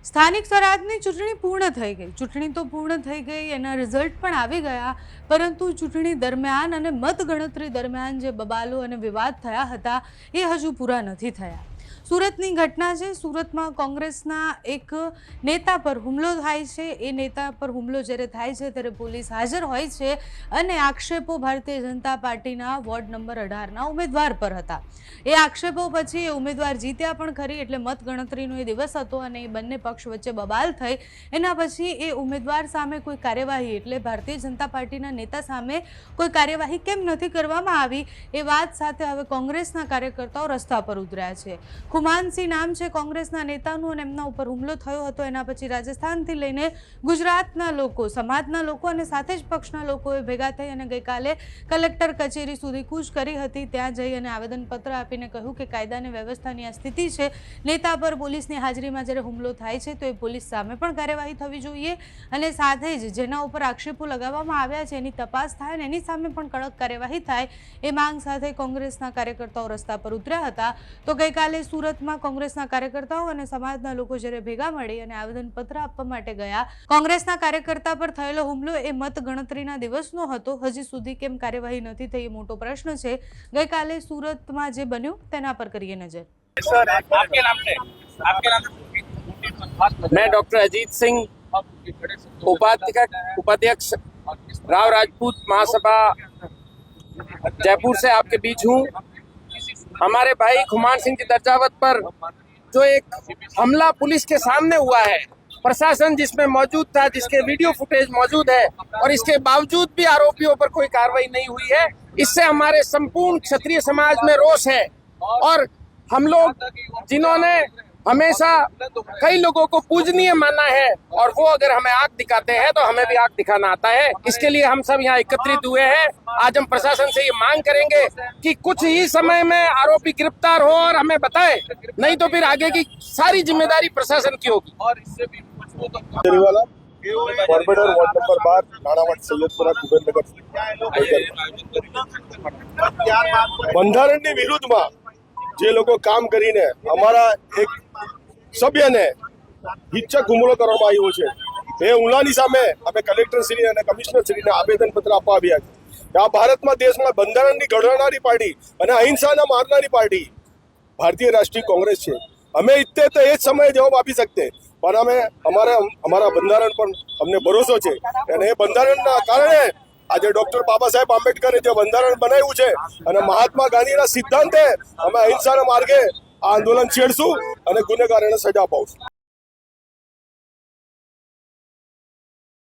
સ્થાનિક સ્વરાજની ચૂંટણી પૂર્ણ થઈ ગઈ. ચૂંટણી તો પૂર્ણ થઈ ગઈ, એના રિઝલ્ટ પણ આવી ગયા, પરંતુ ચૂંટણી દરમિયાન અને મતગણતરી દરમિયાન જે બબાલો અને વિવાદ થયા હતા એ હજુ પૂરા નથી થયા. સુરતની ઘટના છે. સુરતમાં કોંગ્રેસના એક નેતા પર હુમલો થાય છે. એ નેતા પર હુમલો જ્યારે થાય છે ત્યારે પોલીસ હાજર હોય છે અને આક્ષેપો ભારતીય જનતા પાર્ટીના વોર્ડ નંબર 18ના ઉમેદવાર પર હતા. એ આક્ષેપો પછી એ ઉમેદવાર જીત્યા પણ ખરી, એટલે મતગણતરીનો એ દિવસ હતો અને એ બંને પક્ષ વચ્ચે બબાલ થઈ. એના પછી એ ઉમેદવાર સામે કોઈ કાર્યવાહી, એટલે ભારતીય જનતા પાર્ટીના નેતા સામે કોઈ કાર્યવાહી કેમ નથી કરવામાં આવી, એ વાત સાથે હવે કોંગ્રેસના કાર્યકર્તાઓ રસ્તા પર ઉતર્યા છે. ખુમાનસિંહ નામ છે કોંગ્રેસના નેતાનું અને એમના ઉપર હુમલો થયો હતો. એના પછી રાજસ્થાનથી લઈને ગુજરાતના લોકો, સમાજના લોકો અને સાથે જ પક્ષના લોકોએ ભેગા થઈ અને ગઈકાલે કલેક્ટર કચેરી સુધી કૂચ કરી હતી. ત્યાં જઈ અને આવેદનપત્ર આપીને કહ્યું કે કાયદા અને વ્યવસ્થાની આ સ્થિતિ છે. નેતા પર પોલીસની હાજરીમાં જ્યારે હુમલો થાય છે તો એ પોલીસ સામે પણ કાર્યવાહી થવી જોઈએ અને સાથે જ જેના ઉપર આક્ષેપો લગાવવામાં આવ્યા છે એની તપાસ થાય અને એની સામે પણ કડક કાર્યવાહી થાય, એ માંગ સાથે કોંગ્રેસના કાર્યકર્તાઓ રસ્તા પર ઉતર્યા હતા. તો ગઈકાલે સુરતમાં કોંગ્રેસના કાર્યકર્તાઓ અને સમાજના લોકો જ્યારે ભેગા મળી અને આવેદનપત્ર આપવા માટે ગયા. કોંગ્રેસના કાર્યકર્તા પર થયેલો હુમલો એ મતગણતરીના દિવસનો હતો. હજી સુધી કેમ કાર્યવાહી નથી થઈ એ મોટો પ્રશ્ન છે. ગઈકાલે સુરતમાં જે બન્યું તેના પર કરીએ નજર. मैं डॉक्टर अजीत सिंह, उपाध्यक्ष राव राजपूत महासभा जयपुर से आपके बीच हूँ। हमारे भाई खुमान सिंह की दर्जावत पर जो एक हमला पुलिस के सामने हुआ है, प्रशासन जिसमें मौजूद था, जिसके वीडियो फुटेज मौजूद है, और इसके बावजूद भी आरोपियों पर कोई कार्रवाई नहीं हुई है, इससे हमारे संपूर्ण क्षत्रिय समाज में रोष है। और हम लोग जिन्होंने हमेशा कई लोगों को पूजनीय माना है और वो अगर हमें आग दिखाते हैं तो हमें भी आग दिखाना आता है। इसके लिए हम सब यहाँ एकत्रित हुए हैं। आज हम प्रशासन से ये मांग करेंगे कि कुछ ही समय में आरोपी गिरफ्तार हो और हमें बताए, नहीं तो फिर आगे की सारी जिम्मेदारी प्रशासन की होगी। Corporator ward number 12 Nanavat Saiyadpura Kubernagar બંધારણની વિરુદ્ધમાં જે લોકો કામ કરીને અમારા એક સભ્યને હિંસક હુમલો કરવામાં આવ્યો છે, એ હુમલાની સામે અમે કલેક્ટરશ્રી અને કમિશનરશ્રીને આવેદનપત્ર આપવા આવ્યા છે. આ ભારતમાં દેશમાં બંધારણની ઘડવનારી પાર્ટી અને અહિંસાના મારનારી પાર્ટી ભારતીય રાષ્ટ્રીય કોંગ્રેસ છે. અમે ઈચ્છે તો એ જ સમયે જવાબ આપી શકતે, પણ અમે અમારા બંધારણ પર અમને ભરોસો છે અને એ બંધારણના કારણે આજે ડોક્ટર બાબા સાહેબ આંબેડકરે જે બંધારણ બનાવ્યું છે અને મહાત્મા ગાંધીના સિદ્ધાંતે અમે અહિંસાના માર્ગે આ આંદોલન છેડશું અને ગુનેગારોને સજા અપાવશું.